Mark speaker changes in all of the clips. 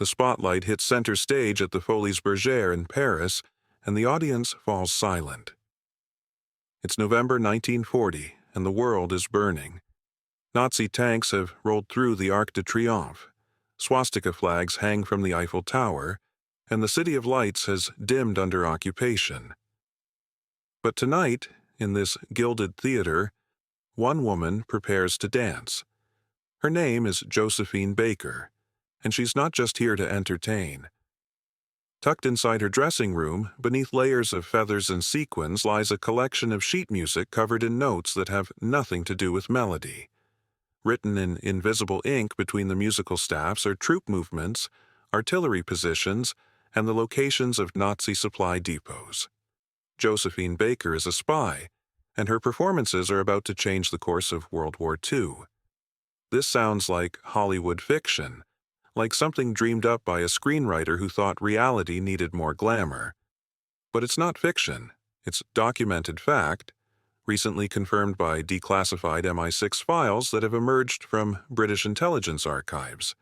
Speaker 1: The spotlight hits center stage at the Folies Bergère in Paris, and the audience falls silent. It's November 1940, and the world is burning. Nazi tanks have rolled through the Arc de Triomphe. Swastika flags hang from the Eiffel Tower, and the City of Lights has dimmed under occupation. But tonight, in this gilded theater, one woman prepares to dance. Her name is Josephine Baker, and she's not just here to entertain. Tucked inside her dressing room, beneath layers of feathers and sequins, lies a collection of sheet music covered in notes that have nothing to do with melody. Written in invisible ink between the musical staffs are troop movements, artillery positions, and the locations of Nazi supply depots. Josephine Baker is a spy, and her performances are about to change the course of World War II. This sounds like Hollywood fiction, like something dreamed up by a screenwriter who thought reality needed more glamour. But it's not fiction, it's documented fact, recently confirmed by declassified MI6 files that have emerged from British intelligence archives.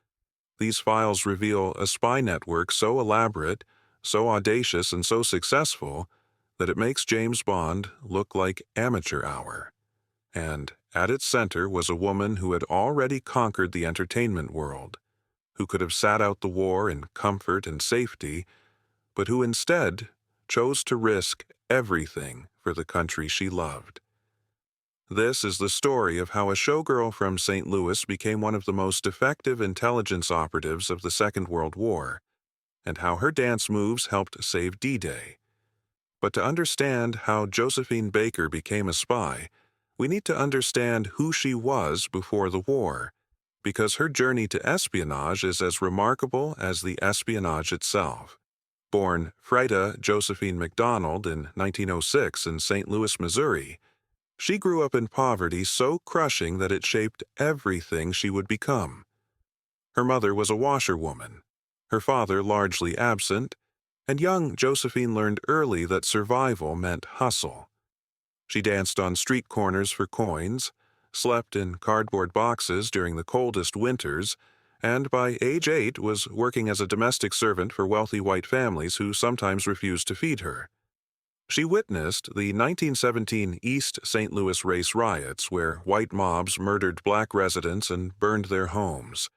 Speaker 1: These files reveal a spy network so elaborate, so audacious, and so successful that it makes James Bond look like amateur hour. And at its center was a woman who had already conquered the entertainment world, who could have sat out the war in comfort and safety, but who instead chose to risk everything for the country she loved. This is the story of how a showgirl from St. Louis became one of the most effective intelligence operatives of the Second World War, and how her dance moves helped save D-Day. But to understand how Josephine Baker became a spy, we need to understand who she was before the war, because her journey to espionage is as remarkable as the espionage itself. Born Freda Josephine McDonald in 1906 in St. Louis, Missouri, she grew up in poverty so crushing that it shaped everything she would become. Her mother was a washerwoman, her father largely absent, and young Josephine learned early that survival meant hustle. She danced on street corners for coins, slept in cardboard boxes during the coldest winters, and by age 8 was working as a domestic servant for wealthy white families who sometimes refused to feed her. She witnessed the 1917 East St. Louis race riots where white mobs murdered black residents and burned their homes.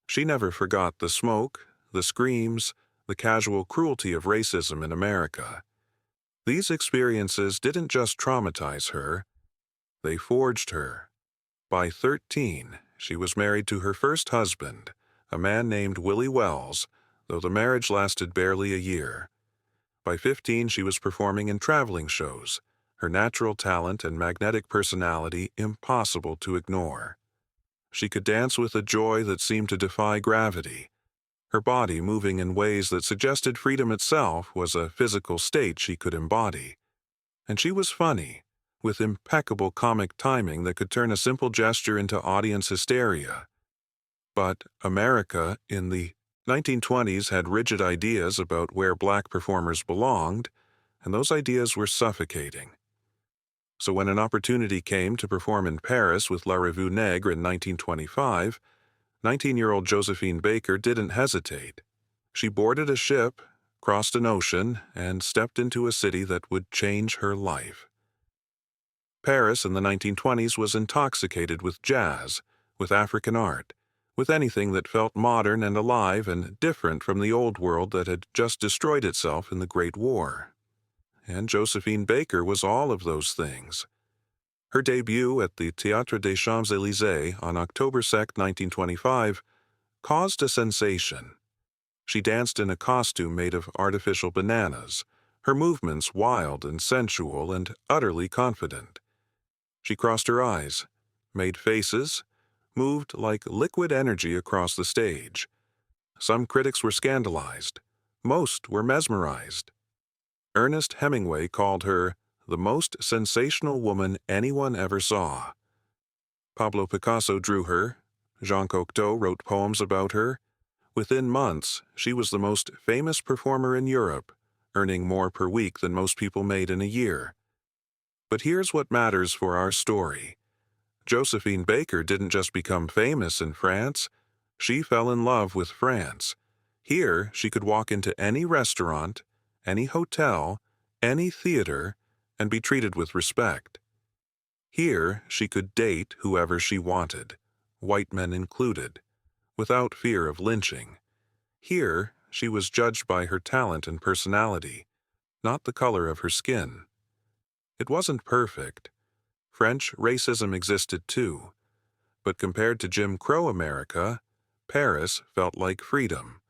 Speaker 1: She never forgot the smoke, the screams, the casual cruelty of racism in America. These experiences didn't just traumatize her, they forged her. By 13, she was married to her first husband, a man named Willie Wells, though the marriage lasted barely a year. By 15, she was performing in traveling shows, her natural talent and magnetic personality impossible to ignore. She could dance with a joy that seemed to defy gravity. Her body moving in ways that suggested freedom itself was a physical state she could embody. And she was funny, with impeccable comic timing that could turn a simple gesture into audience hysteria. But America, in the 1920s, had rigid ideas about where black performers belonged, and those ideas were suffocating. So when an opportunity came to perform in Paris with La Revue Negre in 1925, 19-year-old Josephine Baker didn't hesitate. She boarded a ship, crossed an ocean, and stepped into a city that would change her life. Paris in the 1920s was intoxicated with jazz, with African art, with anything that felt modern and alive and different from the old world that had just destroyed itself in the Great War. And Josephine Baker was all of those things. Her debut at the Théâtre des Champs-Élysées on October 2, 1925, caused a sensation. She danced in a costume made of artificial bananas, her movements wild and sensual and utterly confident. She crossed her eyes, made faces, moved like liquid energy across the stage. Some critics were scandalized. Most were mesmerized. Ernest Hemingway called her the most sensational woman anyone ever saw. Pablo Picasso drew her. Jean Cocteau wrote poems about her. Within months, she was the most famous performer in Europe, earning more per week than most people made in a year. But here's what matters for our story. Josephine Baker didn't just become famous in France. She fell in love with France. Here, she could walk into any restaurant, any hotel, any theater, and be treated with respect. Here, she could date whoever she wanted, white men included, without fear of lynching. Here, she was judged by her talent and personality, not the color of her skin. It wasn't perfect. French racism existed too. But compared to Jim Crow America, Paris felt like freedom.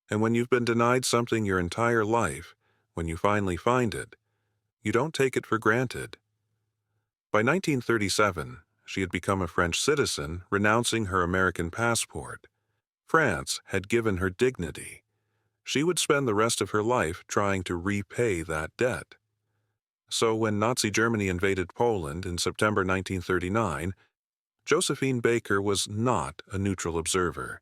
Speaker 1: And when you've been denied something your entire life, when you finally find it, you don't take it for granted. By 1937, she had become a French citizen, renouncing her American passport. France had given her dignity. She would spend the rest of her life trying to repay that debt. So when Nazi Germany invaded Poland in September 1939, Josephine Baker was not a neutral observer.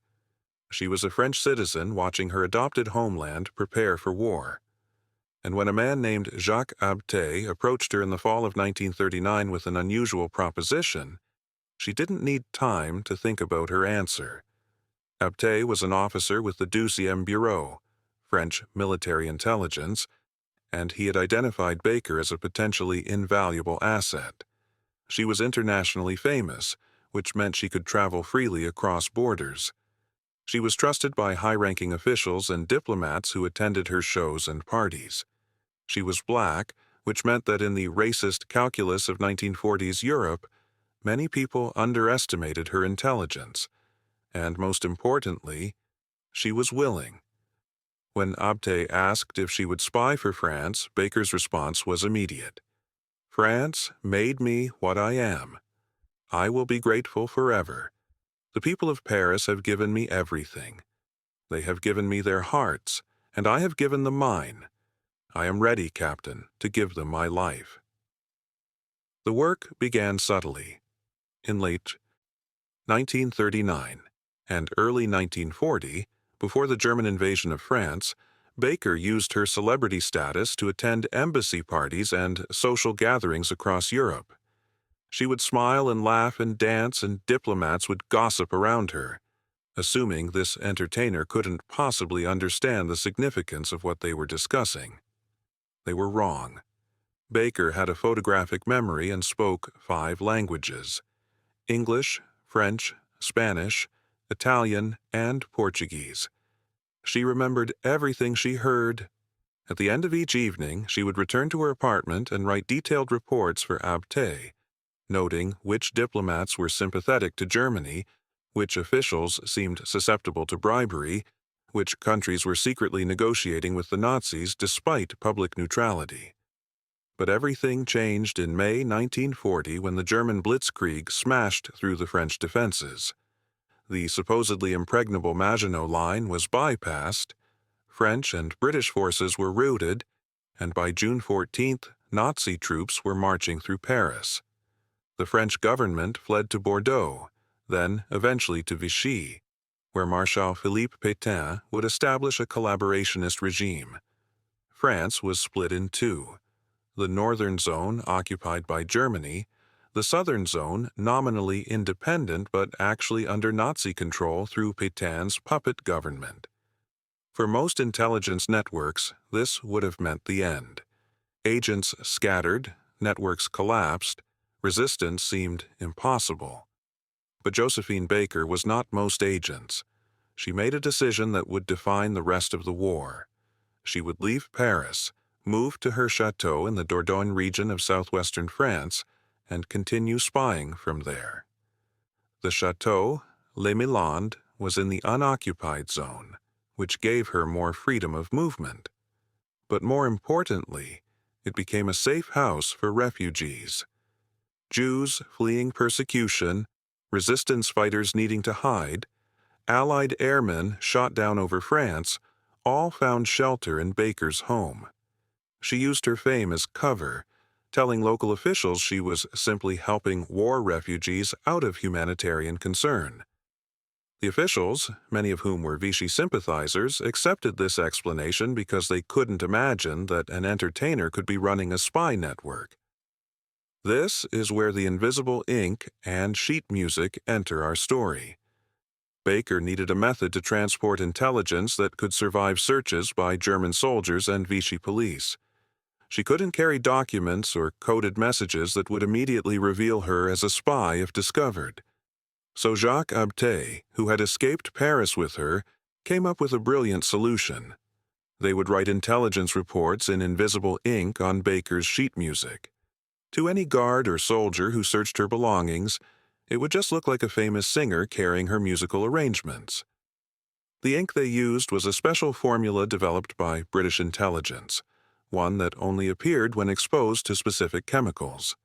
Speaker 1: She was a French citizen watching her adopted homeland prepare for war. And when a man named Jacques Abté approached her in the fall of 1939 with an unusual proposition, she didn't need time to think about her answer. Abté was an officer with the 12e Bureau, French military intelligence, and he had identified Baker as a potentially invaluable asset. She was internationally famous, which meant she could travel freely across borders. She was trusted by high-ranking officials and diplomats who attended her shows and parties. She was black, which meant that in the racist calculus of 1940s Europe, many people underestimated her intelligence. And most importantly, she was willing. When Abté asked if she would spy for France, Baker's response was immediate. France made me what I am. I will be grateful forever. The people of Paris have given me everything. They have given me their hearts, and I have given them mine. I am ready, Captain, to give them my life. The work began subtly. In late 1939 and early 1940, before the German invasion of France, Baker used her celebrity status to attend embassy parties and social gatherings across Europe. She would smile and laugh and dance, and diplomats would gossip around her, assuming this entertainer couldn't possibly understand the significance of what they were discussing. They were wrong. Baker had a photographic memory and spoke 5 languages: English, French, Spanish, Italian, and Portuguese. She remembered everything she heard. At the end of each evening, she would return to her apartment and write detailed reports for Abté, noting which diplomats were sympathetic to Germany, which officials seemed susceptible to bribery, which countries were secretly negotiating with the Nazis despite public neutrality. But everything changed in May 1940 when the German blitzkrieg smashed through the French defenses. The supposedly impregnable Maginot Line was bypassed, French and British forces were routed, and by June 14th, Nazi troops were marching through Paris. The French government fled to Bordeaux, then eventually to Vichy, where Marshal Philippe Pétain would establish a collaborationist regime. France was split in two: the northern zone occupied by Germany, the southern zone nominally independent but actually under Nazi control through Pétain's puppet government. For most intelligence networks, this would have meant the end. Agents scattered, networks collapsed, resistance seemed impossible. But Josephine Baker was not most agents. She made a decision that would define the rest of the war. She would leave Paris, move to her Château in the Dordogne region of southwestern France, and continue spying from there. The Château, Les Milandes, was in the unoccupied zone, which gave her more freedom of movement. But more importantly, it became a safe house for refugees. Jews fleeing persecution, resistance fighters needing to hide, Allied airmen shot down over France, all found shelter in Baker's home. She used her fame as cover, telling local officials she was simply helping war refugees out of humanitarian concern. The officials, many of whom were Vichy sympathizers, accepted this explanation because they couldn't imagine that an entertainer could be running a spy network. This is where the invisible ink and sheet music enter our story. Baker needed a method to transport intelligence that could survive searches by German soldiers and Vichy police. She couldn't carry documents or coded messages that would immediately reveal her as a spy if discovered. So Jacques Abté, who had escaped Paris with her, came up with a brilliant solution. They would write intelligence reports in invisible ink on Baker's sheet music. To any guard or soldier who searched her belongings, it would just look like a famous singer carrying her musical arrangements. The ink they used was a special formula developed by British intelligence, one that only appeared when exposed to specific chemicals.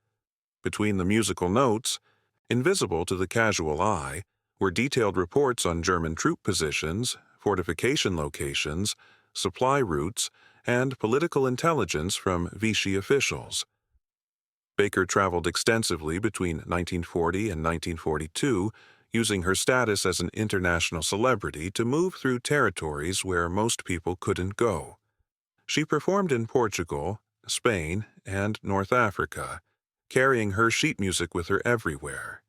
Speaker 1: Between the musical notes, invisible to the casual eye, were detailed reports on German troop positions, fortification locations, supply routes, and political intelligence from Vichy officials. Baker traveled extensively between 1940 and 1942, using her status as an international celebrity to move through territories where most people couldn't go. She performed in Portugal, Spain, and North Africa, carrying her sheet music with her everywhere.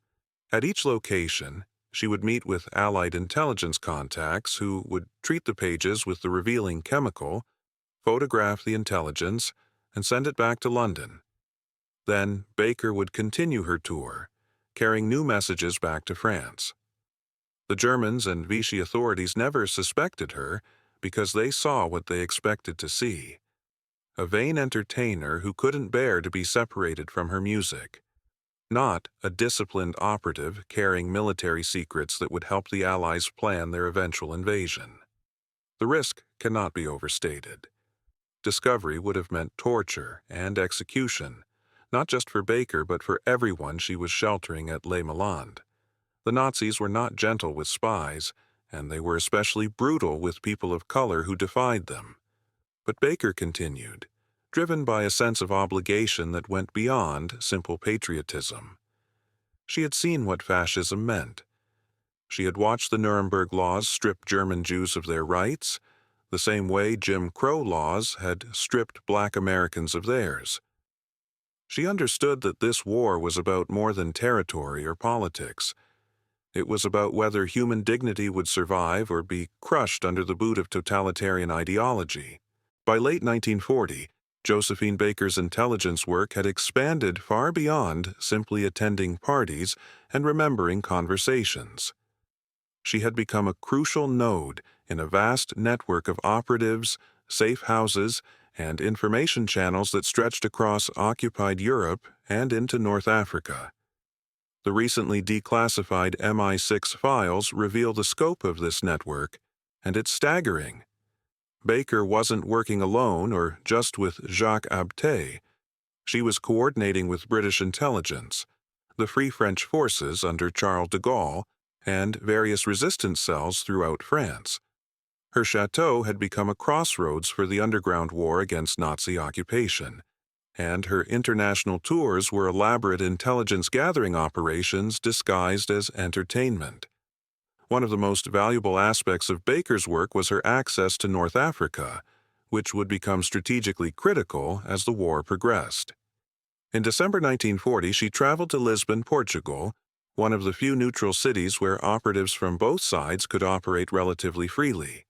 Speaker 1: At each location, she would meet with Allied intelligence contacts who would treat the pages with the revealing chemical, photograph the intelligence, and send it back to London. Then Baker would continue her tour, carrying new messages back to France. The Germans and Vichy authorities never suspected her because they saw what they expected to see: a vain entertainer who couldn't bear to be separated from her music, not a disciplined operative carrying military secrets that would help the Allies plan their eventual invasion. The risk cannot be overstated. Discovery would have meant torture and execution, not just for Baker but for everyone she was sheltering at Les Milandes. The Nazis were not gentle with spies, and they were especially brutal with people of color who defied them. But Baker continued, driven by a sense of obligation that went beyond simple patriotism. She had seen what fascism meant. She had watched the Nuremberg laws strip German Jews of their rights, the same way Jim Crow laws had stripped Black Americans of theirs. She understood that this war was about more than territory or politics. It was about whether human dignity would survive or be crushed under the boot of totalitarian ideology. By late 1940, Josephine Baker's intelligence work had expanded far beyond simply attending parties and remembering conversations. She had become a crucial node in a vast network of operatives, safe houses, and information channels that stretched across occupied Europe and into North Africa. The recently declassified MI6 files reveal the scope of this network, and it's staggering. Baker wasn't working alone or just with Jacques Abté. She was coordinating with British intelligence, the Free French forces under Charles de Gaulle, and various resistance cells throughout France. Her Château had become a crossroads for the underground war against Nazi occupation, and her international tours were elaborate intelligence-gathering operations disguised as entertainment. One of the most valuable aspects of Baker's work was her access to North Africa, which would become strategically critical as the war progressed. In December 1940, she traveled to Lisbon, Portugal, one of the few neutral cities where operatives from both sides could operate relatively freely.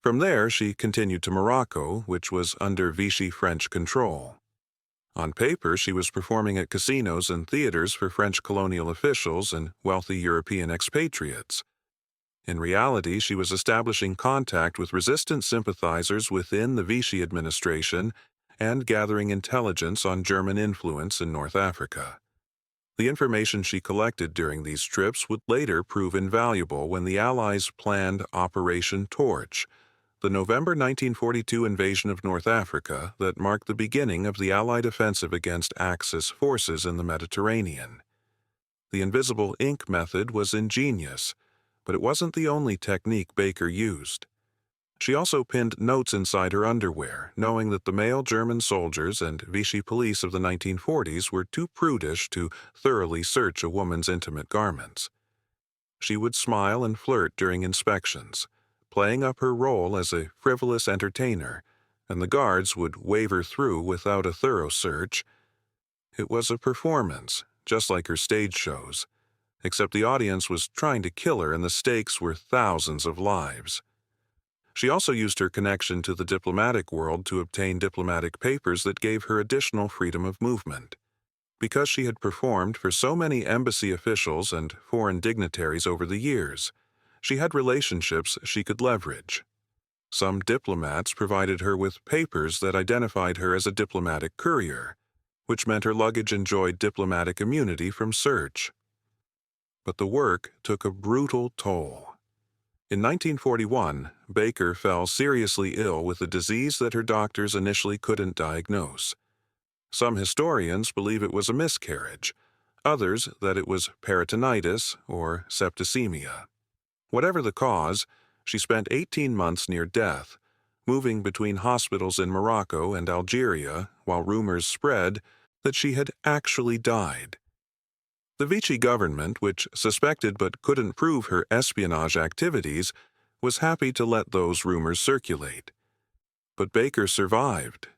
Speaker 1: From there, she continued to Morocco, which was under Vichy French control. On paper, she was performing at casinos and theaters for French colonial officials and wealthy European expatriates. In reality, she was establishing contact with resistance sympathizers within the Vichy administration and gathering intelligence on German influence in North Africa. The information she collected during these trips would later prove invaluable when the Allies planned Operation Torch, the November 1942 invasion of North Africa that marked the beginning of the Allied offensive against Axis forces in the Mediterranean. The invisible ink method was ingenious, but it wasn't the only technique Baker used. She also pinned notes inside her underwear, knowing that the male German soldiers and Vichy police of the 1940s were too prudish to thoroughly search a woman's intimate garments. She would smile and flirt during inspections, playing up her role as a frivolous entertainer, and the guards would waver through without a thorough search. It was a performance, just like her stage shows, except the audience was trying to kill her and the stakes were thousands of lives. She also used her connection to the diplomatic world to obtain diplomatic papers that gave her additional freedom of movement. Because she had performed for so many embassy officials and foreign dignitaries over the years, she had relationships she could leverage. Some diplomats provided her with papers that identified her as a diplomatic courier, which meant her luggage enjoyed diplomatic immunity from search. But the work took a brutal toll. In 1941, Baker fell seriously ill with a disease that her doctors initially couldn't diagnose. Some historians believe it was a miscarriage, others that it was peritonitis or septicemia. Whatever the cause, she spent 18 months near death, moving between hospitals in Morocco and Algeria while rumors spread that she had actually died. The Vichy government, which suspected but couldn't prove her espionage activities, was happy to let those rumors circulate. But Baker survived,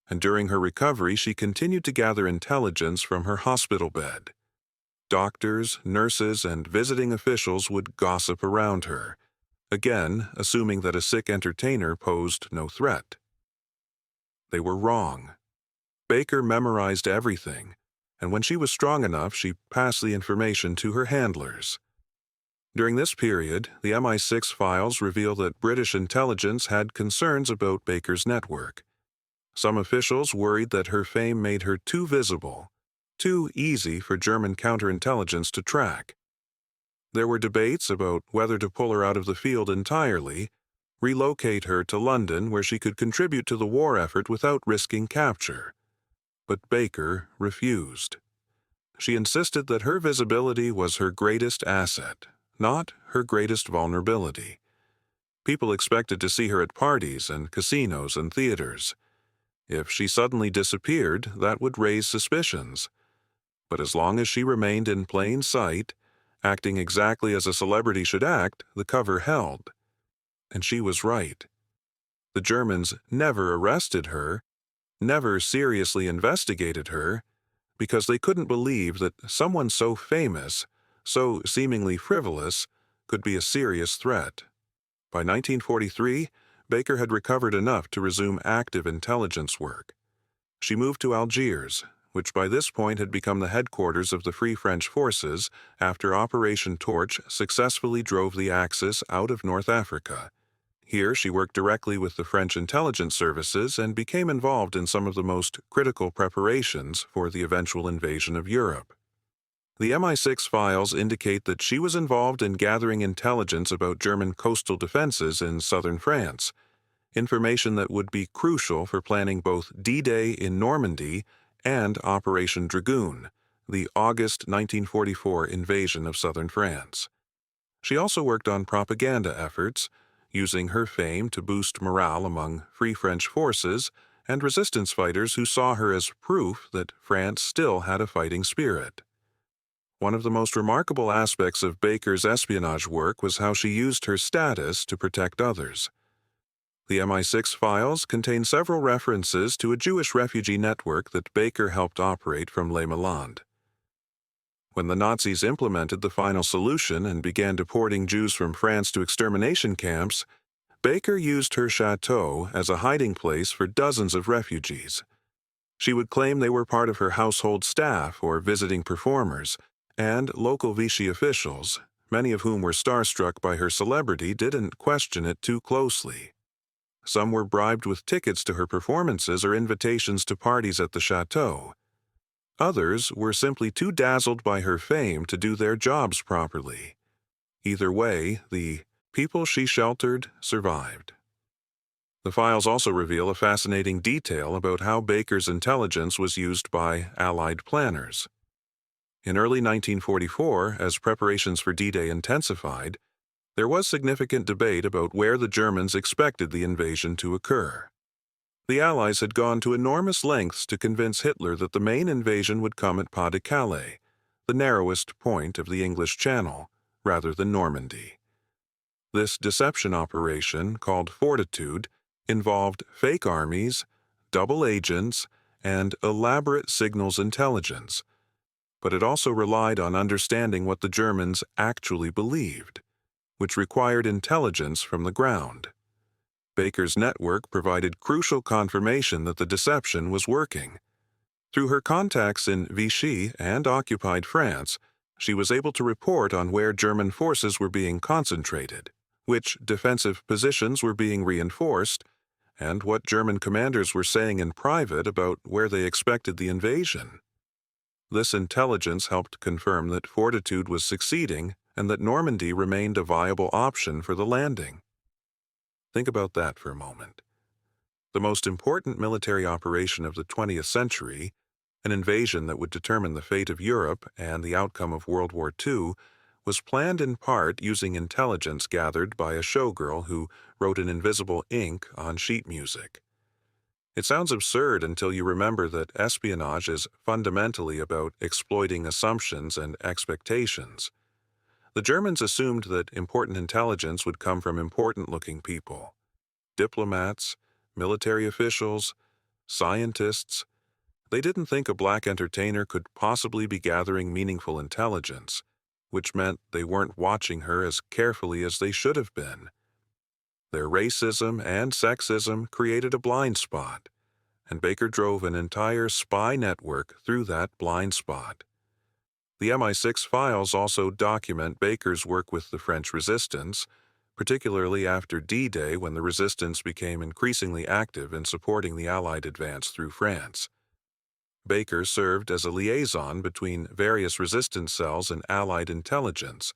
Speaker 1: and during her recovery she continued to gather intelligence from her hospital bed. Doctors, nurses, and visiting officials would gossip around her, again assuming that a sick entertainer posed no threat. They were wrong. Baker memorized everything, and when she was strong enough, she passed the information to her handlers. During this period, the MI6 files reveal that British intelligence had concerns about Baker's network. Some officials worried that her fame made her too visible, too easy for German counterintelligence to track. There were debates about whether to pull her out of the field entirely, relocate her to London where she could contribute to the war effort without risking capture. But Baker refused. She insisted that her visibility was her greatest asset, not her greatest vulnerability. People expected to see her at parties and casinos and theaters. If she suddenly disappeared, that would raise suspicions. But as long as she remained in plain sight, acting exactly as a celebrity should act, the cover held. And she was right. The Germans never arrested her, never seriously investigated her, because they couldn't believe that someone so famous, so seemingly frivolous, could be a serious threat. By 1943, Baker had recovered enough to resume active intelligence work. She moved to Algiers, which by this point had become the headquarters of the Free French Forces after Operation Torch successfully drove the Axis out of North Africa. Here she worked directly with the French intelligence services and became involved in some of the most critical preparations for the eventual invasion of Europe. The MI6 files indicate that she was involved in gathering intelligence about German coastal defenses in southern France, information that would be crucial for planning both D-Day in Normandy and Operation Dragoon, the August 1944 invasion of southern France. She also worked on propaganda efforts, using her fame to boost morale among Free French forces and resistance fighters who saw her as proof that France still had a fighting spirit. One of the most remarkable aspects of Baker's espionage work was how she used her status to protect others. The MI6 files contain several references to a Jewish refugee network that Baker helped operate from Les Milandes. When the Nazis implemented the final solution and began deporting Jews from France to extermination camps, Baker used her Château as a hiding place for dozens of refugees. She would claim they were part of her household staff or visiting performers, and local Vichy officials, many of whom were starstruck by her celebrity, didn't question it too closely. Some were bribed with tickets to her performances or invitations to parties at the Château. Others were simply too dazzled by her fame to do their jobs properly. Either way, the people she sheltered survived. The files also reveal a fascinating detail about how Baker's intelligence was used by Allied planners. In early 1944, as preparations for D-Day intensified, there was significant debate about where the Germans expected the invasion to occur. The Allies had gone to enormous lengths to convince Hitler that the main invasion would come at Pas de Calais, the narrowest point of the English Channel, rather than Normandy. This deception operation, called Fortitude, involved fake armies, double agents, and elaborate signals intelligence. but it also relied on understanding what the Germans actually believed, which required intelligence from the ground. Baker's network provided crucial confirmation that the deception was working. Through her contacts in Vichy and occupied France, she was able to report on where German forces were being concentrated, which defensive positions were being reinforced, and what German commanders were saying in private about where they expected the invasion. This intelligence helped confirm that fortitude was succeeding and that Normandy remained a viable option for the landing. Think about that for a moment. The most important military operation of the 20th century, an invasion that would determine the fate of Europe and the outcome of World War II, was planned in part using intelligence gathered by a showgirl who wrote in invisible ink on sheet music. It sounds absurd until you remember that espionage is fundamentally about exploiting assumptions and expectations. The Germans assumed that important intelligence would come from important-looking people. Diplomats, military officials, scientists. They didn't think a black entertainer could possibly be gathering meaningful intelligence, which meant they weren't watching her as carefully as they should have been. Their racism and sexism created a blind spot, and Baker drove an entire spy network through that blind spot. The MI6 files also document Baker's work with the French resistance, particularly after D-Day when the resistance became increasingly active in supporting the Allied advance through France. Baker served as a liaison between various resistance cells and Allied intelligence,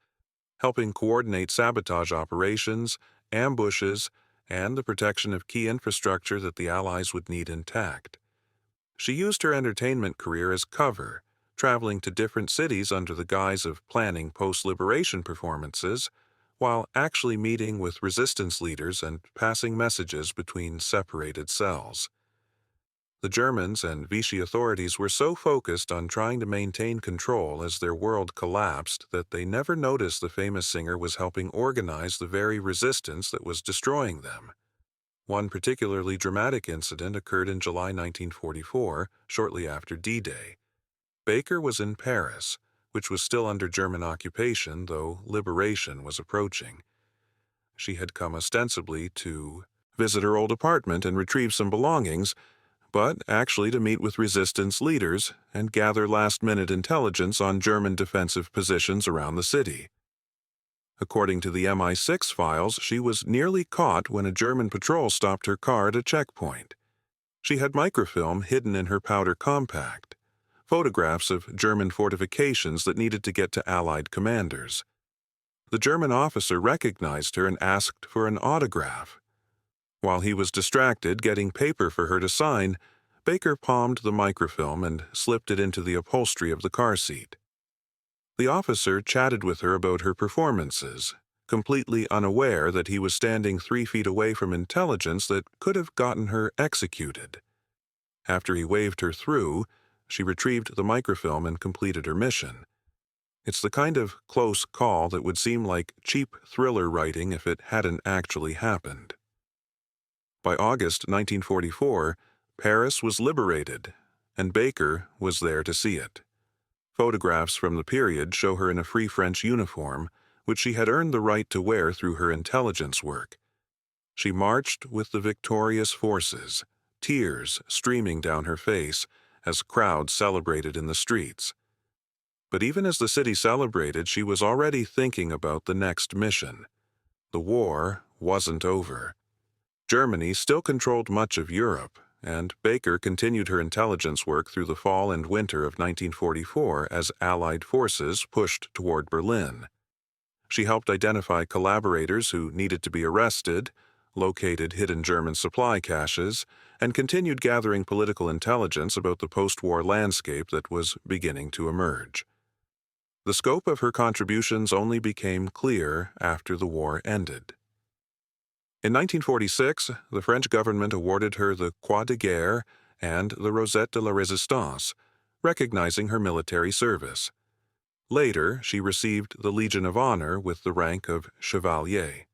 Speaker 1: helping coordinate sabotage operations, ambushes, and the protection of key infrastructure that the Allies would need intact. She used her entertainment career as cover, traveling to different cities under the guise of planning post-liberation performances, while actually meeting with resistance leaders and passing messages between separated cells. The Germans and Vichy authorities were so focused on trying to maintain control as their world collapsed that they never noticed the famous singer was helping organize the very resistance that was destroying them. One particularly dramatic incident occurred in July 1944, shortly after D-Day. Baker was in Paris, which was still under German occupation, though liberation was approaching. She had come ostensibly to visit her old apartment and retrieve some belongings, but actually to meet with resistance leaders and gather last-minute intelligence on German defensive positions around the city. According to the MI6 files, she was nearly caught when a German patrol stopped her car at a checkpoint. She had microfilm hidden in her powder compact, photographs of German fortifications that needed to get to Allied commanders. The German officer recognized her and asked for an autograph. While he was distracted getting paper for her to sign, Baker palmed the microfilm and slipped it into the upholstery of the car seat. The officer chatted with her about her performances, completely unaware that he was standing 3 feet away from intelligence that could have gotten her executed. After he waved her through, she retrieved the microfilm and completed her mission. It's the kind of close call that would seem like cheap thriller writing if it hadn't actually happened. By August 1944, Paris was liberated, and Baker was there to see it. Photographs from the period show her in a Free French uniform, which she had earned the right to wear through her intelligence work. She marched with the victorious forces, tears streaming down her face as crowds celebrated in the streets. But even as the city celebrated, she was already thinking about the next mission. The war wasn't over. Germany still controlled much of Europe, and Baker continued her intelligence work through the fall and winter of 1944 as Allied forces pushed toward Berlin. She helped identify collaborators who needed to be arrested, located hidden German supply caches, and continued gathering political intelligence about the post-war landscape that was beginning to emerge. The scope of her contributions only became clear after the war ended. In 1946, the French government awarded her the Croix de Guerre and the Rosette de la Résistance, recognizing her military service. Later, she received the Legion of Honor with the rank of Chevalier.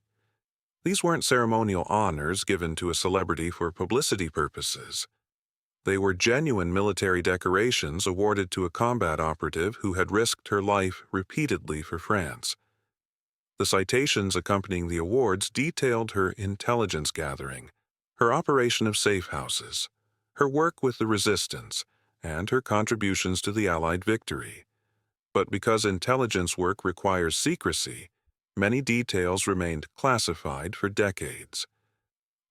Speaker 1: These weren't ceremonial honors given to a celebrity for publicity purposes. They were genuine military decorations awarded to a combat operative who had risked her life repeatedly for France. The citations accompanying the awards detailed her intelligence gathering, her operation of safe houses, her work with the resistance, and her contributions to the Allied victory. But because intelligence work requires secrecy, many details remained classified for decades.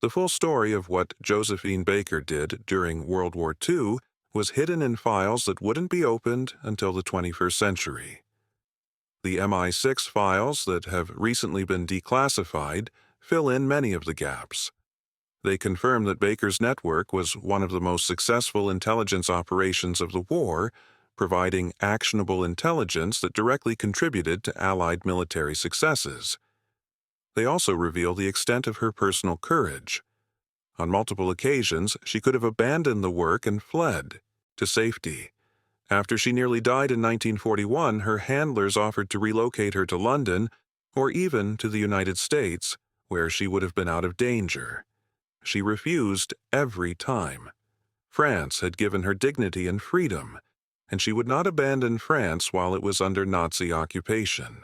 Speaker 1: The full story of what Josephine Baker did during World War II was hidden in files that wouldn't be opened until the 21st century. The MI6 files that have recently been declassified fill in many of the gaps. They confirm that Baker's network was one of the most successful intelligence operations of the war, providing actionable intelligence that directly contributed to Allied military successes. They also reveal the extent of her personal courage. On multiple occasions, she could have abandoned the work and fled to safety. After she nearly died in 1941, her handlers offered to relocate her to London or even to the United States, where she would have been out of danger. She refused every time. France had given her dignity and freedom, and she would not abandon France while it was under Nazi occupation.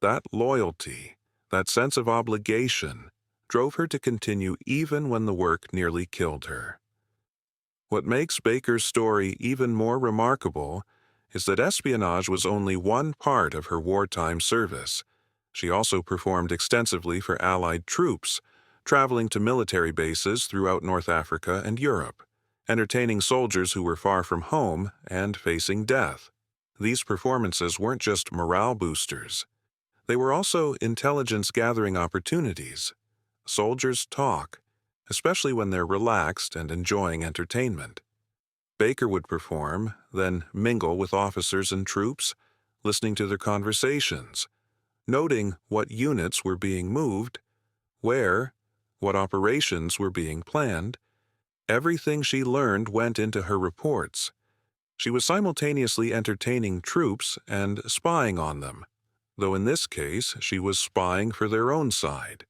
Speaker 1: That loyalty, that sense of obligation, drove her to continue even when the work nearly killed her. What makes Baker's story even more remarkable is that espionage was only one part of her wartime service. She also performed extensively for Allied troops, traveling to military bases throughout North Africa and Europe, entertaining soldiers who were far from home and facing death. These performances weren't just morale boosters. They were also intelligence-gathering opportunities. Soldiers talk, especially when they're relaxed and enjoying entertainment. Baker would perform, then mingle with officers and troops, listening to their conversations, noting what units were being moved, where, what operations were being planned. Everything she learned went into her reports. She was simultaneously entertaining troops and spying on them, though in this case she was spying for their own side,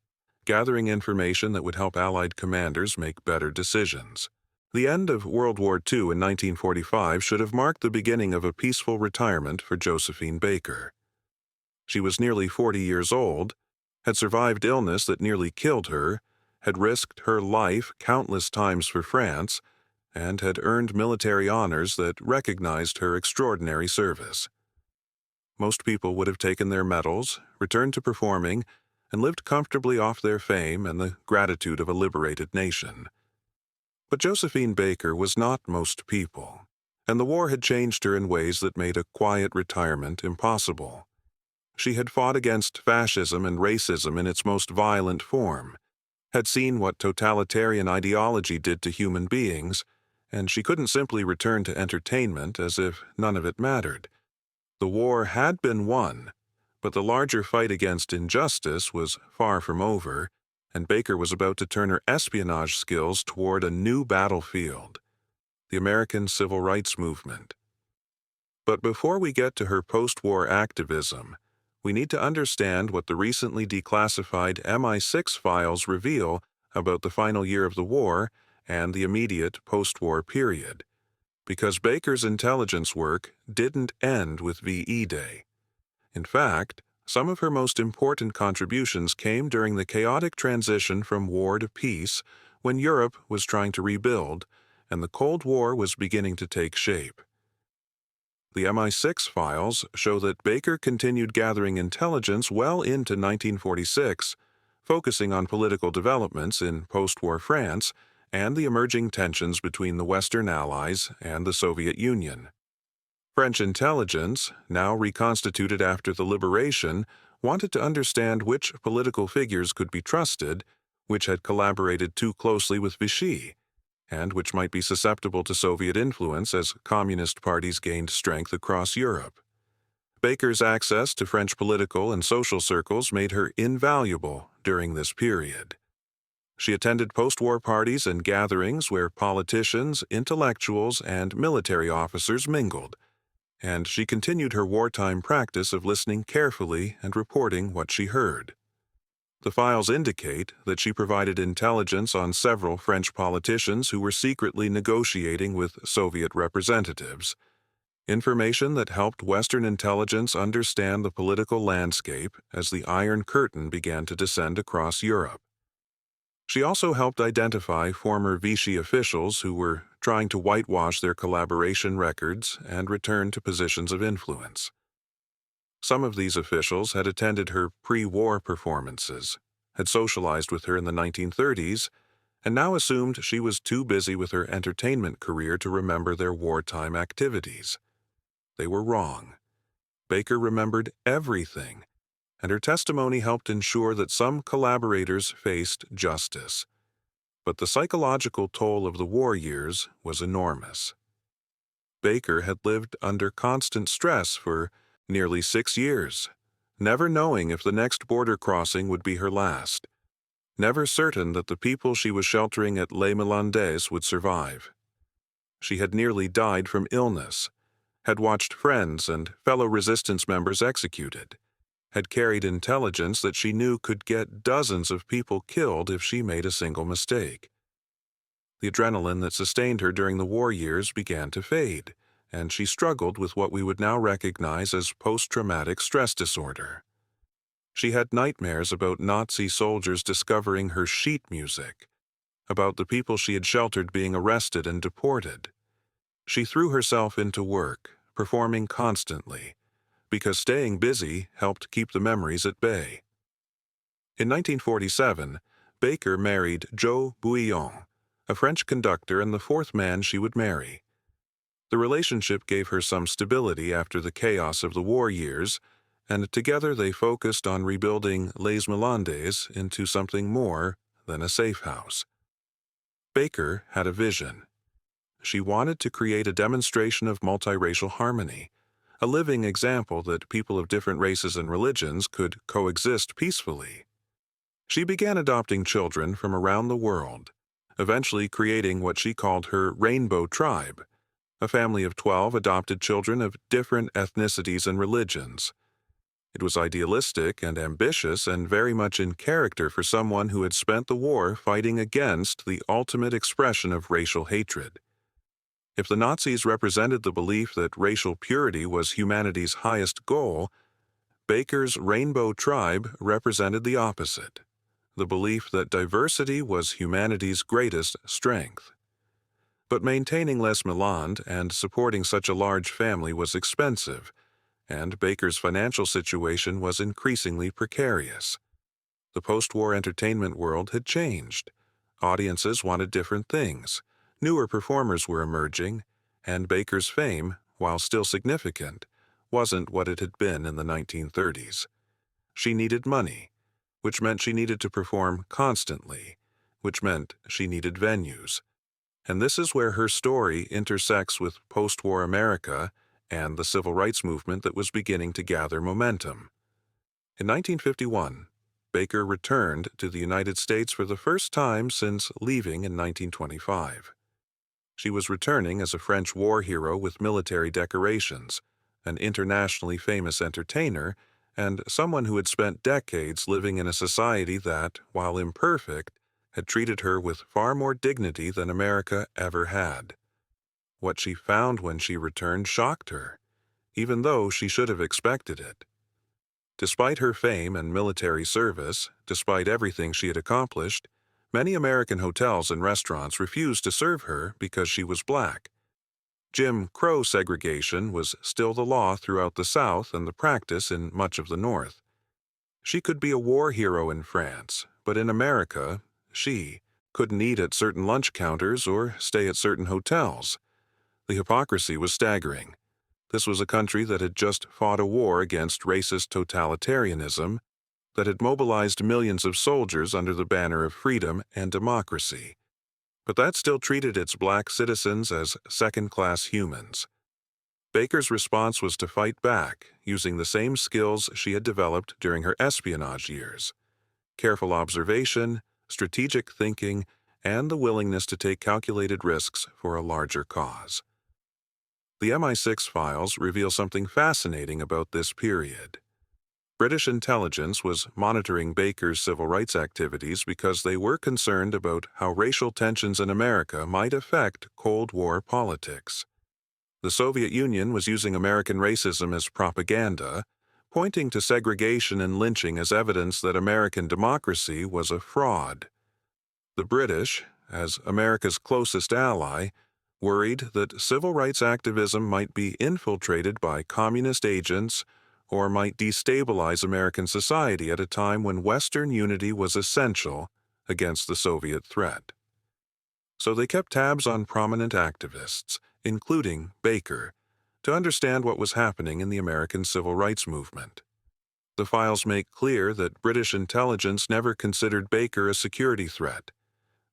Speaker 1: gathering information that would help Allied commanders make better decisions. The end of World War II in 1945 should have marked the beginning of a peaceful retirement for Josephine Baker. She was nearly 40 years old, had survived illness that nearly killed her, had risked her life countless times for France, and had earned military honors that recognized her extraordinary service. Most people would have taken their medals, returned to performing, and lived comfortably off their fame and the gratitude of a liberated nation. But Josephine Baker was not most people, and the war had changed her in ways that made a quiet retirement impossible. She had fought against fascism and racism in its most violent form, had seen what totalitarian ideology did to human beings, and she couldn't simply return to entertainment as if none of it mattered. The war had been won, but the larger fight against injustice was far from over, and Baker was about to turn her espionage skills toward a new battlefield, the American Civil Rights Movement. But before we get to her post-war activism, we need to understand what the recently declassified MI6 files reveal about the final year of the war and the immediate post-war period, because Baker's intelligence work didn't end with VE Day. In fact, some of her most important contributions came during the chaotic transition from war to peace, when Europe was trying to rebuild and the Cold War was beginning to take shape. The MI6 files show that Baker continued gathering intelligence well into 1946, focusing on political developments in post-war France and the emerging tensions between the Western Allies and the Soviet Union. French intelligence, now reconstituted after the liberation, wanted to understand which political figures could be trusted, which had collaborated too closely with Vichy, and which might be susceptible to Soviet influence as communist parties gained strength across Europe. Baker's access to French political and social circles made her invaluable during this period. She attended post-war parties and gatherings where politicians, intellectuals, and military officers mingled, and she continued her wartime practice of listening carefully and reporting what she heard. The files indicate that she provided intelligence on several French politicians who were secretly negotiating with Soviet representatives, information that helped Western intelligence understand the political landscape as the Iron Curtain began to descend across Europe. She also helped identify former Vichy officials who were trying to whitewash their collaboration records and return to positions of influence. Some of these officials had attended her pre-war performances, had socialized with her in the 1930s, and now assumed she was too busy with her entertainment career to remember their wartime activities. They were wrong. Baker remembered everything, and her testimony helped ensure that some collaborators faced justice. But the psychological toll of the war years was enormous. Baker had lived under constant stress for nearly 6 years, never knowing if the next border crossing would be her last, never certain that the people she was sheltering at Les Milandes would survive. She had nearly died from illness, had watched friends and fellow resistance members executed, had carried intelligence that she knew could get dozens of people killed if she made a single mistake. The adrenaline that sustained her during the war years began to fade, and she struggled with what we would now recognize as post-traumatic stress disorder. She had nightmares about Nazi soldiers discovering her sheet music, about the people she had sheltered being arrested and deported. She threw herself into work, performing constantly, because staying busy helped keep the memories at bay. In 1947, Baker married WWII, a French conductor and the fourth man she would marry. The relationship gave her some stability after the chaos of the war years, and together they focused on rebuilding Les Milandes into something more than a safe house. Baker had a vision. She wanted to create a demonstration of multiracial harmony, a living example that people of different races and religions could coexist peacefully. She began adopting children from around the world, eventually creating what she called her Rainbow Tribe, a family of 12 adopted children of different ethnicities and religions. It was idealistic and ambitious and very much in character for someone who had spent the war fighting against the ultimate expression of racial hatred. If the Nazis represented the belief that racial purity was humanity's highest goal, Baker's Rainbow Tribe represented the opposite, the belief that diversity was humanity's greatest strength. But maintaining Les Milandes and supporting such a large family was expensive, and Baker's financial situation was increasingly precarious. The post-war entertainment world had changed. Audiences wanted different things. Newer performers were emerging, and Baker's fame, while still significant, wasn't what it had been in the 1930s. She needed money, which meant she needed to perform constantly, which meant she needed venues. And this is where her story intersects with post-war America and the civil rights movement that was beginning to gather momentum. In 1951, Baker returned to the United States for the first time since leaving in 1925. She was returning as a French war hero with military decorations, an internationally famous entertainer, and someone who had spent decades living in a society that, while imperfect, had treated her with far more dignity than America ever had. What she found when she returned shocked her, even though she should have expected it. Despite her fame and military service, despite everything she had accomplished, many American hotels and restaurants refused to serve her because she was black. Jim Crow segregation was still the law throughout the South and the practice in much of the North. She could be a war hero in France, but in America, she couldn't eat at certain lunch counters or stay at certain hotels. The hypocrisy was staggering. This was a country that had just fought a war against racist totalitarianism, that had mobilized millions of soldiers under the banner of freedom and democracy. But that still treated its black citizens as second-class humans. Baker's response was to fight back, using the same skills she had developed during her espionage years: careful observation, strategic thinking, and the willingness to take calculated risks for a larger cause. The MI6 files reveal something fascinating about this period. British intelligence was monitoring Baker's civil rights activities because they were concerned about how racial tensions in America might affect Cold War politics. The Soviet Union was using American racism as propaganda, pointing to segregation and lynching as evidence that American democracy was a fraud. The British, as America's closest ally, worried that civil rights activism might be infiltrated by communist agents or might destabilize American society at a time when Western unity was essential against the Soviet threat. So they kept tabs on prominent activists, including Baker, to understand what was happening in the American civil rights movement. The files make clear that British intelligence never considered Baker a security threat.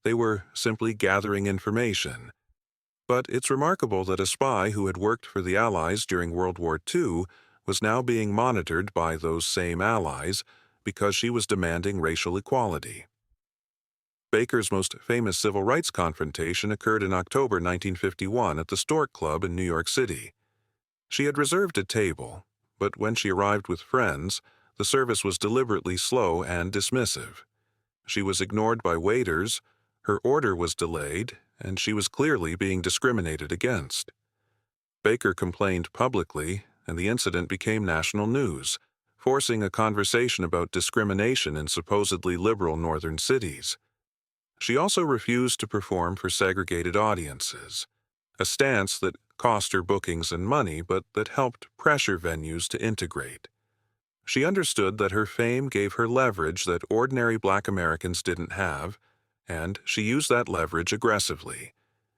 Speaker 1: They were simply gathering information. But it's remarkable that a spy who had worked for the Allies during World War II was now being monitored by those same allies because she was demanding racial equality. Baker's most famous civil rights confrontation occurred in October 1951 at the Stork Club in New York City. She had reserved a table, but when she arrived with friends, the service was deliberately slow and dismissive. She was ignored by waiters, her order was delayed, and she was clearly being discriminated against. Baker complained publicly, and the incident became national news, forcing a conversation about discrimination in supposedly liberal northern cities. She also refused to perform for segregated audiences, a stance that cost her bookings and money but that helped pressure venues to integrate. She understood that her fame gave her leverage that ordinary Black Americans didn't have, and she used that leverage aggressively.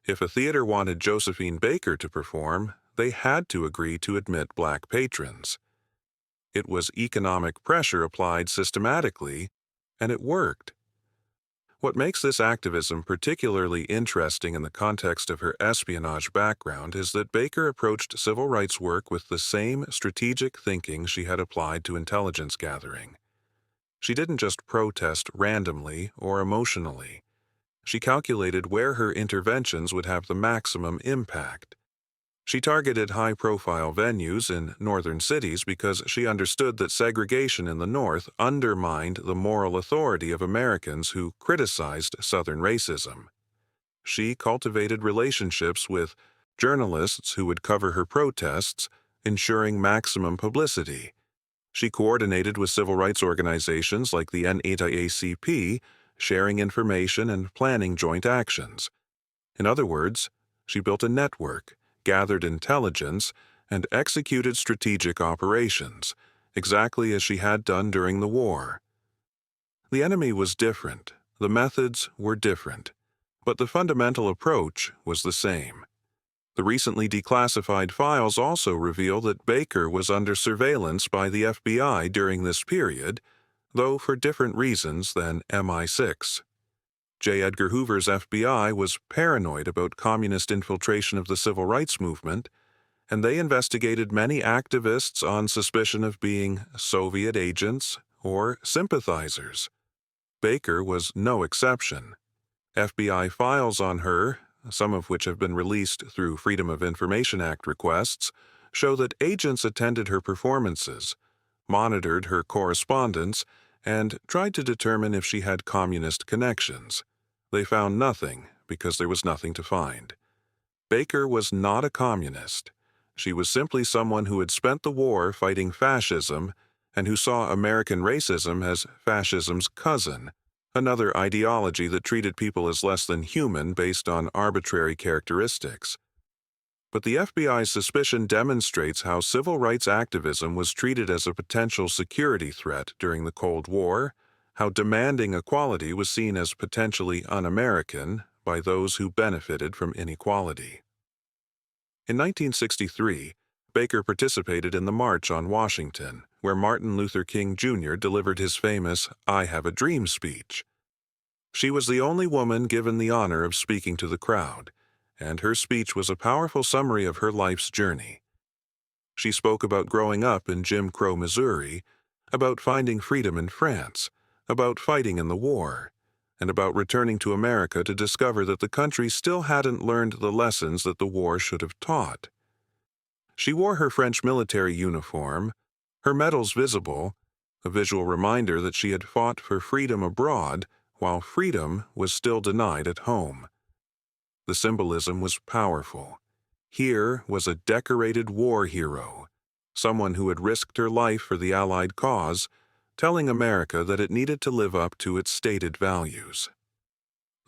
Speaker 1: If a theater wanted Josephine Baker to perform, they had to agree to admit Black patrons. It was economic pressure applied systematically, and it worked. What makes this activism particularly interesting in the context of her espionage background is that Baker approached civil rights work with the same strategic thinking she had applied to intelligence gathering. She didn't just protest randomly or emotionally. She calculated where her interventions would have the maximum impact. She targeted high-profile venues in northern cities because she understood that segregation in the North undermined the moral authority of Americans who criticized Southern racism. She cultivated relationships with journalists who would cover her protests, ensuring maximum publicity. She coordinated with civil rights organizations like the NAACP, sharing information and planning joint actions. In other words, she built a network, gathered intelligence, and executed strategic operations, exactly as she had done during the war. The enemy was different, the methods were different, but the fundamental approach was the same. The recently declassified files also reveal that Baker was under surveillance by the FBI during this period, though for different reasons than MI6. J. Edgar Hoover's FBI was paranoid about communist infiltration of the civil rights movement, and they investigated many activists on suspicion of being Soviet agents or sympathizers. Baker was no exception. FBI files on her, some of which have been released through Freedom of Information Act requests, show that agents attended her performances, monitored her correspondence, and tried to determine if she had communist connections. They found nothing because there was nothing to find. Baker was not a communist. She was simply someone who had spent the war fighting fascism and who saw American racism as fascism's cousin, another ideology that treated people as less than human based on arbitrary characteristics. But the FBI's suspicion demonstrates how civil rights activism was treated as a potential security threat during the Cold War, how demanding equality was seen as potentially un-American by those who benefited from inequality. In 1963, Baker participated in the March on Washington, where Martin Luther King Jr. delivered his famous "I Have a Dream" speech. She was the only woman given the honor of speaking to the crowd, and her speech was a powerful summary of her life's journey. She spoke about growing up in Jim Crow, Missouri, about finding freedom in France, about fighting in the war, and about returning to America to discover that the country still hadn't learned the lessons that the war should have taught. She wore her French military uniform, her medals visible, a visual reminder that she had fought for freedom abroad while freedom was still denied at home. The symbolism was powerful. Here was a decorated war hero, someone who had risked her life for the Allied cause, telling America that it needed to live up to its stated values.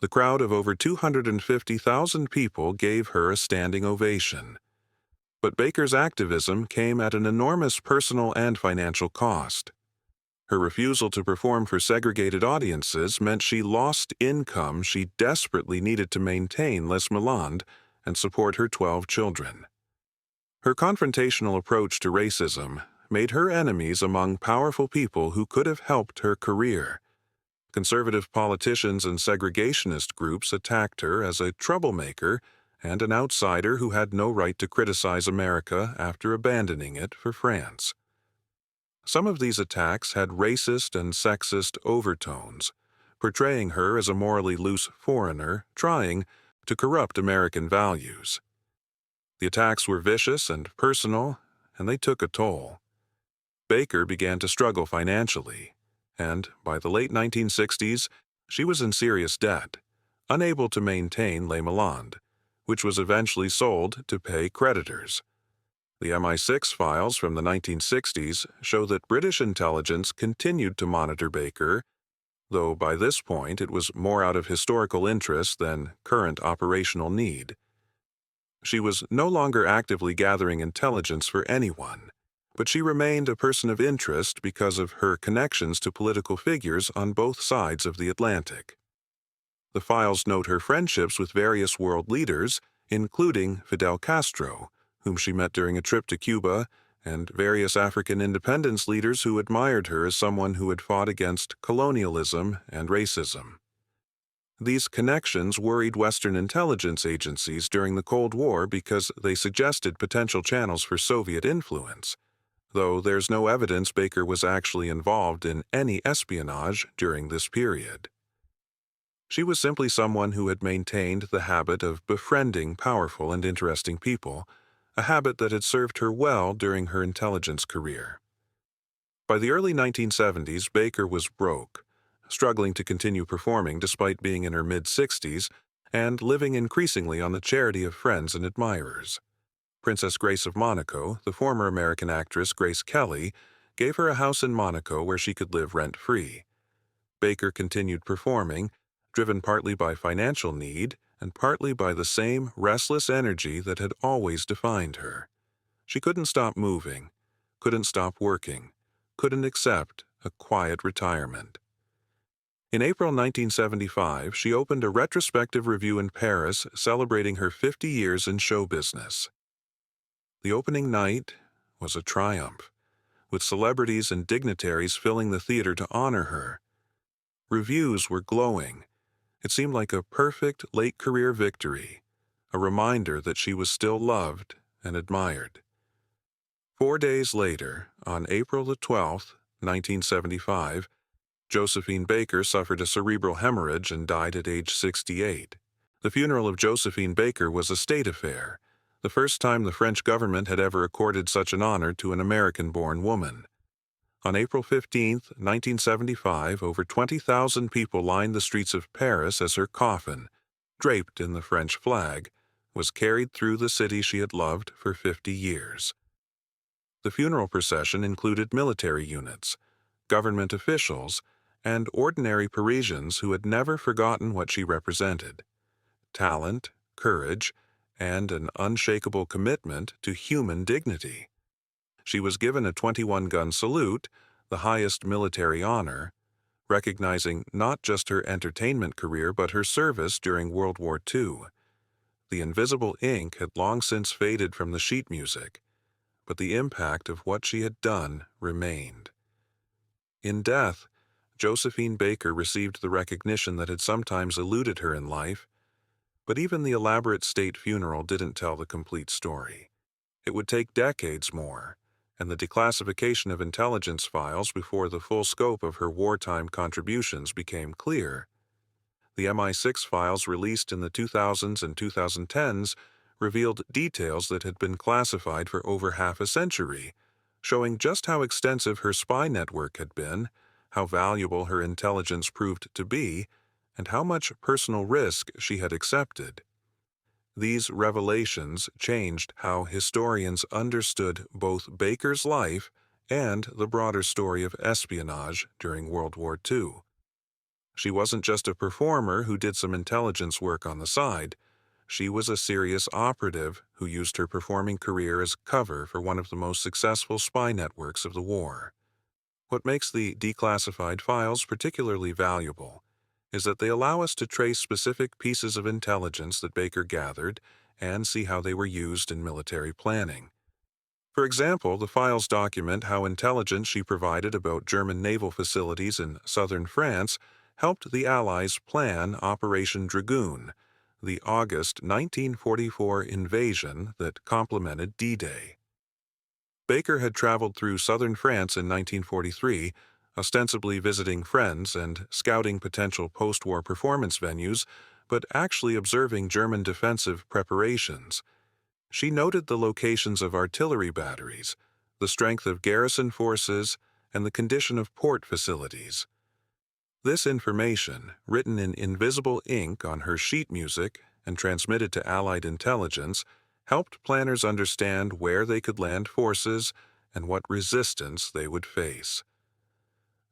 Speaker 1: The crowd of over 250,000 people gave her a standing ovation. But Baker's activism came at an enormous personal and financial cost. Her refusal to perform for segregated audiences meant she lost income she desperately needed to maintain Les Milandes and support her 12 children. Her confrontational approach to racism made her enemies among powerful people who could have helped her career. Conservative politicians and segregationist groups attacked her as a troublemaker and an outsider who had no right to criticize America after abandoning it for France. Some of these attacks had racist and sexist overtones, portraying her as a morally loose foreigner trying to corrupt American values. The attacks were vicious and personal, and they took a toll. Baker began to struggle financially, and by the late 1960s, she was in serious debt, unable to maintain Les Milandes, which was eventually sold to pay creditors. The MI6 files from the 1960s show that British intelligence continued to monitor Baker, though by this point it was more out of historical interest than current operational need. She was no longer actively gathering intelligence for anyone, but she remained a person of interest because of her connections to political figures on both sides of the Atlantic. The files note her friendships with various world leaders, including Fidel Castro, whom she met during a trip to Cuba, and various African independence leaders who admired her as someone who had fought against colonialism and racism. These connections worried Western intelligence agencies during the Cold War because they suggested potential channels for Soviet influence, though there's no evidence Baker was actually involved in any espionage during this period. She was simply someone who had maintained the habit of befriending powerful and interesting people, a habit that had served her well during her intelligence career. By the early 1970s, Baker was broke, struggling to continue performing despite being in her mid-60s and living increasingly on the charity of friends and admirers. Princess Grace of Monaco, the former American actress Grace Kelly, gave her a house in Monaco where she could live rent-free. Baker continued performing, driven partly by financial need and partly by the same restless energy that had always defined her. She couldn't stop moving, couldn't stop working, couldn't accept a quiet retirement. In April 1975, she opened a retrospective review in Paris celebrating her 50 years in show business. The opening night was a triumph, with celebrities and dignitaries filling the theater to honor her. Reviews were glowing. It seemed like a perfect late-career victory, a reminder that she was still loved and admired. 4 days later, on April 12, 1975, Josephine Baker suffered a cerebral hemorrhage and died at age 68. The funeral of Josephine Baker was a state affair, the first time the French government had ever accorded such an honor to an American-born woman. On April 15, 1975, over 20,000 people lined the streets of Paris as her coffin, draped in the French flag, was carried through the city she had loved for 50 years. The funeral procession included military units, government officials, and ordinary Parisians who had never forgotten what she represented: talent, courage, and an unshakable commitment to human dignity. She was given a 21-gun salute, the highest military honor, recognizing not just her entertainment career but her service during World War II. The invisible ink had long since faded from the sheet music, but the impact of what she had done remained. In death, Josephine Baker received the recognition that had sometimes eluded her in life, but even the elaborate state funeral didn't tell the complete story. It would take decades more, and the declassification of intelligence files before the full scope of her wartime contributions became clear. The MI6 files released in the 2000s and 2010s revealed details that had been classified for over half a century, showing just how extensive her spy network had been, how valuable her intelligence proved to be, and how much personal risk she had accepted. These revelations changed how historians understood both Baker's life and the broader story of espionage during World War II. She wasn't just a performer who did some intelligence work on the side. She was a serious operative who used her performing career as cover for one of the most successful spy networks of the war. What makes the declassified files particularly valuable is that they allow us to trace specific pieces of intelligence that Baker gathered and see how they were used in military planning. For example, the files document how intelligence she provided about German naval facilities in southern France helped the Allies plan Operation Dragoon, the August 1944 invasion that complemented D-Day. Baker had traveled through southern France in 1943, ostensibly visiting friends and scouting potential post-war performance venues, but actually observing German defensive preparations. She noted the locations of artillery batteries, the strength of garrison forces, and the condition of port facilities. This information, written in invisible ink on her sheet music and transmitted to Allied intelligence, helped planners understand where they could land forces and what resistance they would face.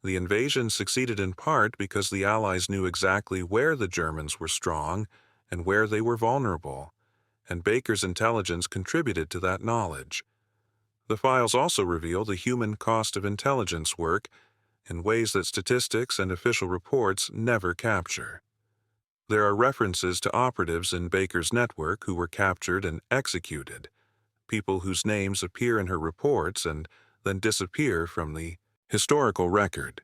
Speaker 1: The invasion succeeded in part because the Allies knew exactly where the Germans were strong and where they were vulnerable, and Baker's intelligence contributed to that knowledge. The files also reveal the human cost of intelligence work in ways that statistics and official reports never capture. There are references to operatives in Baker's network who were captured and executed, people whose names appear in her reports and then disappear from the historical record.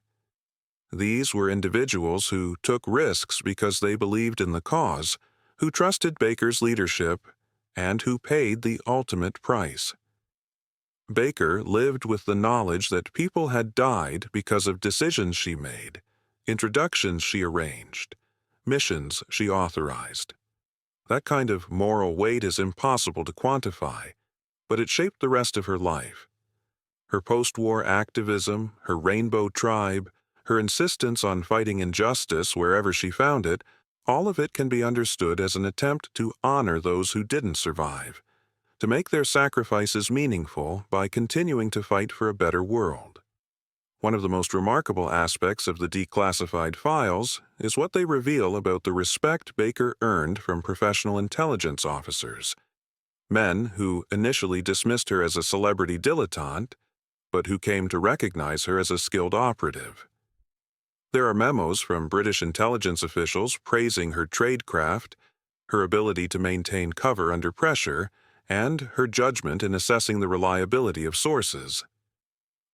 Speaker 1: These were individuals who took risks because they believed in the cause, who trusted Baker's leadership, and who paid the ultimate price. Baker lived with the knowledge that people had died because of decisions she made, introductions she arranged, missions she authorized. That kind of moral weight is impossible to quantify, but it shaped the rest of her life. Her post-war activism, her rainbow tribe, her insistence on fighting injustice wherever she found it, all of it can be understood as an attempt to honor those who didn't survive, to make their sacrifices meaningful by continuing to fight for a better world. One of the most remarkable aspects of the declassified files is what they reveal about the respect Baker earned from professional intelligence officers, men who initially dismissed her as a celebrity dilettante, but who came to recognize her as a skilled operative. There are memos from British intelligence officials praising her tradecraft, her ability to maintain cover under pressure, and her judgment in assessing the reliability of sources.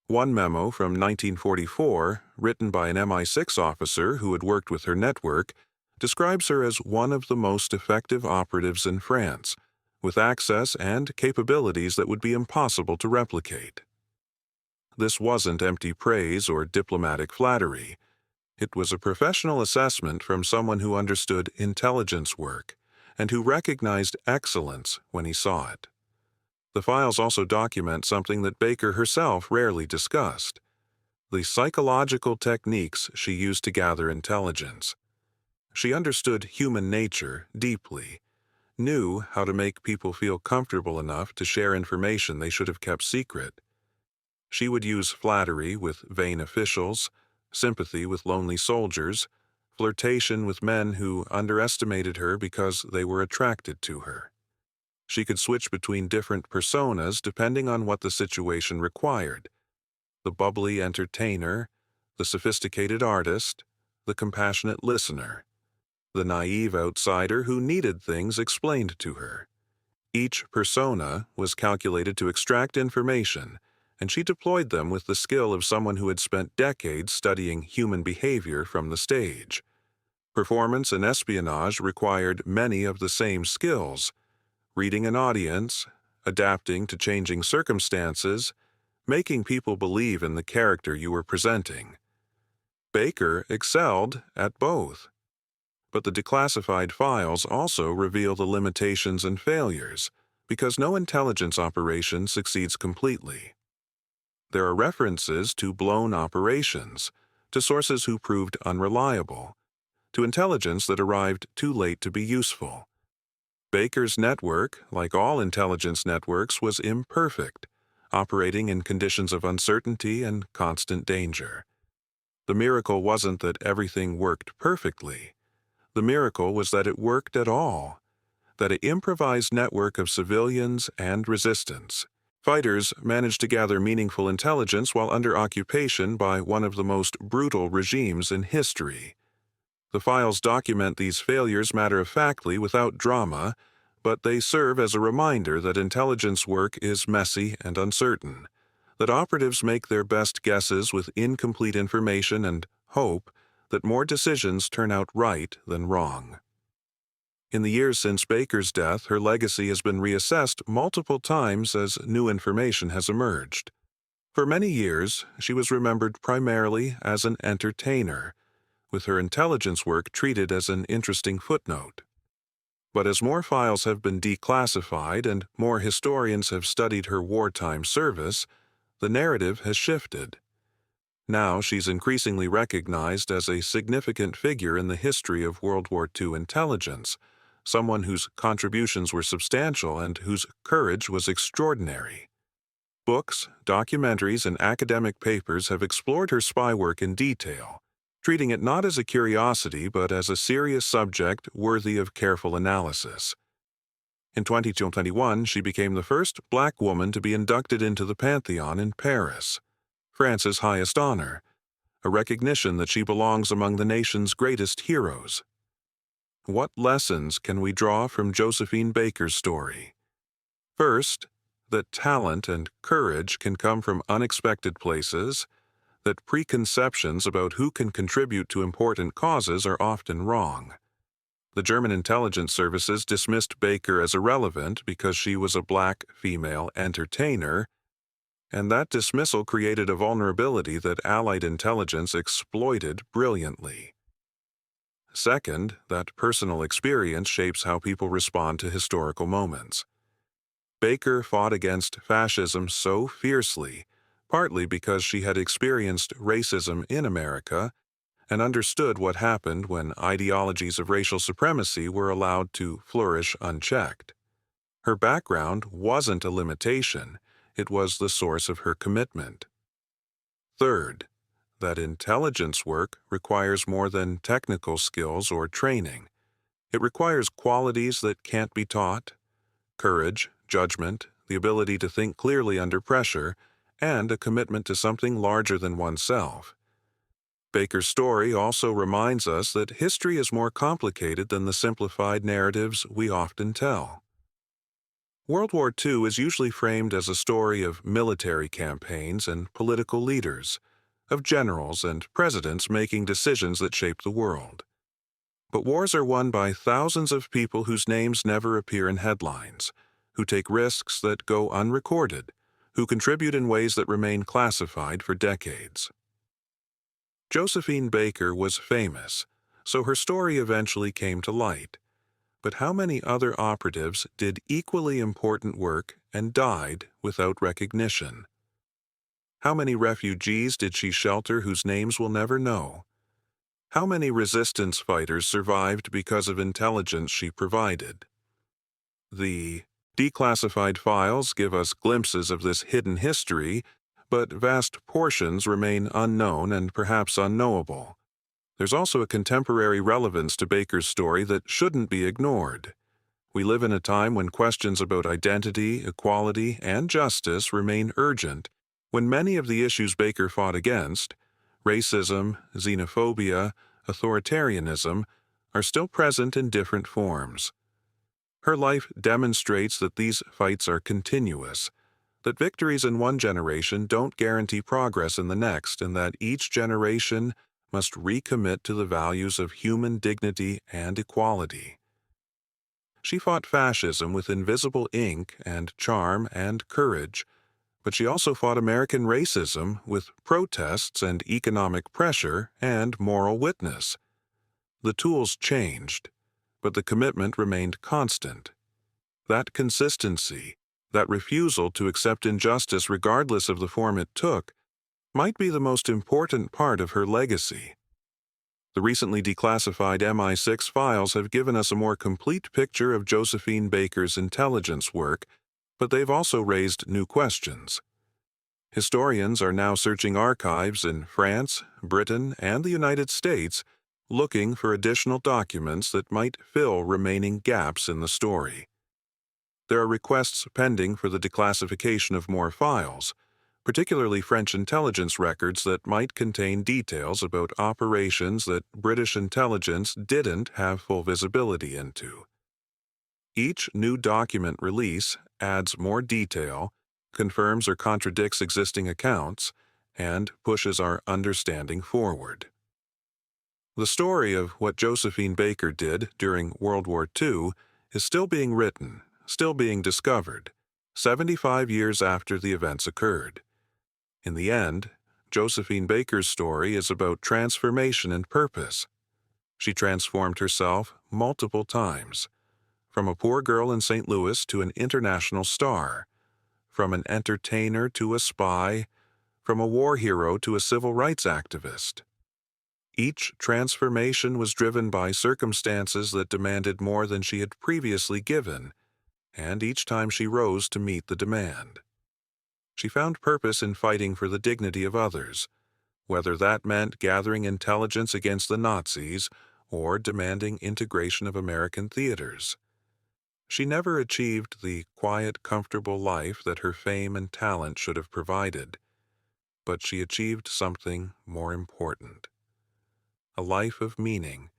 Speaker 1: One memo from 1944, written by an MI6 officer who had worked with her network, describes her as one of the most effective operatives in France, with access and capabilities that would be impossible to replicate. This wasn't empty praise or diplomatic flattery. It was a professional assessment from someone who understood intelligence work and who recognized excellence when he saw it. The files also document something that Baker herself rarely discussed: the psychological techniques she used to gather intelligence. She understood human nature deeply, knew how to make people feel comfortable enough to share information they should have kept secret. She would use flattery with vain officials, sympathy with lonely soldiers, flirtation with men who underestimated her because they were attracted to her. She could switch between different personas depending on what the situation required: the bubbly entertainer, the sophisticated artist, the compassionate listener, the naive outsider who needed things explained to her. Each persona was calculated to extract information, and she deployed them with the skill of someone who had spent decades studying human behavior from the stage. Performance and espionage required many of the same skills: reading an audience, adapting to changing circumstances, making people believe in the character you were presenting. Baker excelled at both. But the declassified files also reveal the limitations and failures, because no intelligence operation succeeds completely. There are references to blown operations, to sources who proved unreliable, to intelligence that arrived too late to be useful. Baker's network, like all intelligence networks, was imperfect, operating in conditions of uncertainty and constant danger. The miracle wasn't that everything worked perfectly. The miracle was that it worked at all, that an improvised network of civilians and resistance. Fighters managed to gather meaningful intelligence while under occupation by one of the most brutal regimes in history. The files document these failures matter-of-factly without drama, but they serve as a reminder that intelligence work is messy and uncertain, that operatives make their best guesses with incomplete information and hope that more decisions turn out right than wrong. In the years since Baker's death, her legacy has been reassessed multiple times as new information has emerged. For many years, she was remembered primarily as an entertainer, with her intelligence work treated as an interesting footnote. But as more files have been declassified and more historians have studied her wartime service, the narrative has shifted. Now she's increasingly recognized as a significant figure in the history of World War II intelligence, someone whose contributions were substantial and whose courage was extraordinary. Books, documentaries, and academic papers have explored her spy work in detail, treating it not as a curiosity but as a serious subject worthy of careful analysis. In 2021, she became the first Black woman to be inducted into the Panthéon in Paris, France's highest honor, a recognition that she belongs among the nation's greatest heroes. What lessons can we draw from Josephine Baker's story? First, that talent and courage can come from unexpected places, that preconceptions about who can contribute to important causes are often wrong. The German intelligence services dismissed Baker as irrelevant because she was a Black female entertainer, and that dismissal created a vulnerability that Allied intelligence exploited brilliantly. Second, that personal experience shapes how people respond to historical moments. Baker fought against fascism so fiercely, partly because she had experienced racism in America and understood what happened when ideologies of racial supremacy were allowed to flourish unchecked. Her background wasn't a limitation, it was the source of her commitment. Third, that intelligence work requires more than technical skills or training. It requires qualities that can't be taught: courage, judgment, the ability to think clearly under pressure, and a commitment to something larger than oneself. Baker's story also reminds us that history is more complicated than the simplified narratives we often tell. World War II is usually framed as a story of military campaigns and political leaders, of generals and presidents making decisions that shape the world. But wars are won by thousands of people whose names never appear in headlines, who take risks that go unrecorded, who contribute in ways that remain classified for decades. Josephine Baker was famous, so her story eventually came to light. But how many other operatives did equally important work and died without recognition? How many refugees did she shelter whose names we'll never know? How many resistance fighters survived because of intelligence she provided? The declassified files give us glimpses of this hidden history, but vast portions remain unknown and perhaps unknowable. There's also a contemporary relevance to Baker's story that shouldn't be ignored. We live in a time when questions about identity, equality, and justice remain urgent, when many of the issues Baker fought against, racism, xenophobia, authoritarianism, are still present in different forms. Her life demonstrates that these fights are continuous, that victories in one generation don't guarantee progress in the next, and that each generation must recommit to the values of human dignity and equality. She fought fascism with invisible ink and charm and courage, but she also fought American racism with protests and economic pressure and moral witness. The tools changed, but the commitment remained constant. That consistency, That refusal to accept injustice regardless of the form it took might be the most important part of her legacy. The recently declassified MI6 files have given us a more complete picture of Josephine Baker's intelligence work, but they've also raised new questions. Historians are now searching archives in France, Britain, and the United States, looking for additional documents that might fill remaining gaps in the story. There are requests pending for the declassification of more files, particularly French intelligence records that might contain details about operations that British intelligence didn't have full visibility into. Each new document release adds more detail, confirms or contradicts existing accounts, and pushes our understanding forward. The story of what Josephine Baker did during World War II is still being written, still being discovered, 75 years after the events occurred. In the end, Josephine Baker's story is about transformation and purpose. She transformed herself multiple times, from a poor girl in St. Louis to an international star, from an entertainer to a spy, from a war hero to a civil rights activist. Each transformation was driven by circumstances that demanded more than she had previously given, and each time she rose to meet the demand. She found purpose in fighting for the dignity of others, whether that meant gathering intelligence against the Nazis or demanding integration of American theaters. She never achieved the quiet, comfortable life that her fame and talent should have provided, but she achieved something more important. A life of meaning,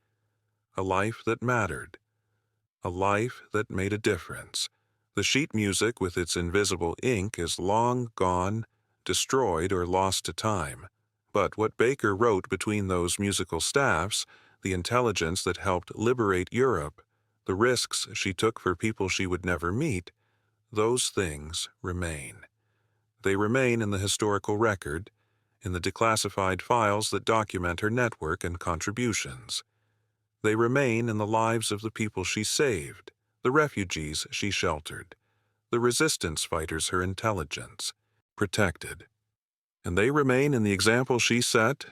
Speaker 1: a life that mattered, a life that made a difference. The sheet music with its invisible ink is long gone, destroyed, or lost to time. But what Baker wrote between those musical staffs, the intelligence that helped liberate Europe, the risks she took for people she would never meet, those things remain. They remain in the historical record, in the declassified files that document her network and contributions. They remain in the lives of the people she saved, the refugees she sheltered, the resistance fighters her intelligence protected. And they remain in the example she set,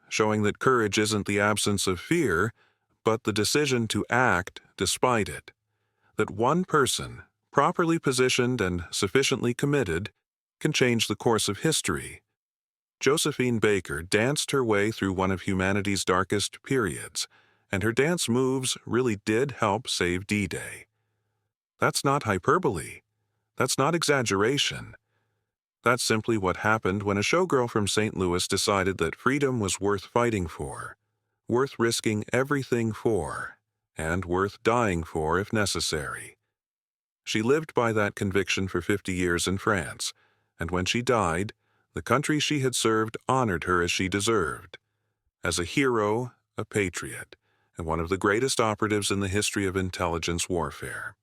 Speaker 1: showing that courage isn't the absence of fear, but the decision to act despite it. That one person, properly positioned and sufficiently committed, can change the course of history. Josephine Baker danced her way through one of humanity's darkest periods, and her dance moves really did help save D-Day. That's not hyperbole. That's not exaggeration. That's simply what happened when a showgirl from St. Louis decided that freedom was worth fighting for, worth risking everything for, and worth dying for if necessary. She lived by that conviction for 50 years in France, and when she died, the country she had served honored her as she deserved, as a hero, a patriot, and one of the greatest operatives in the history of intelligence warfare.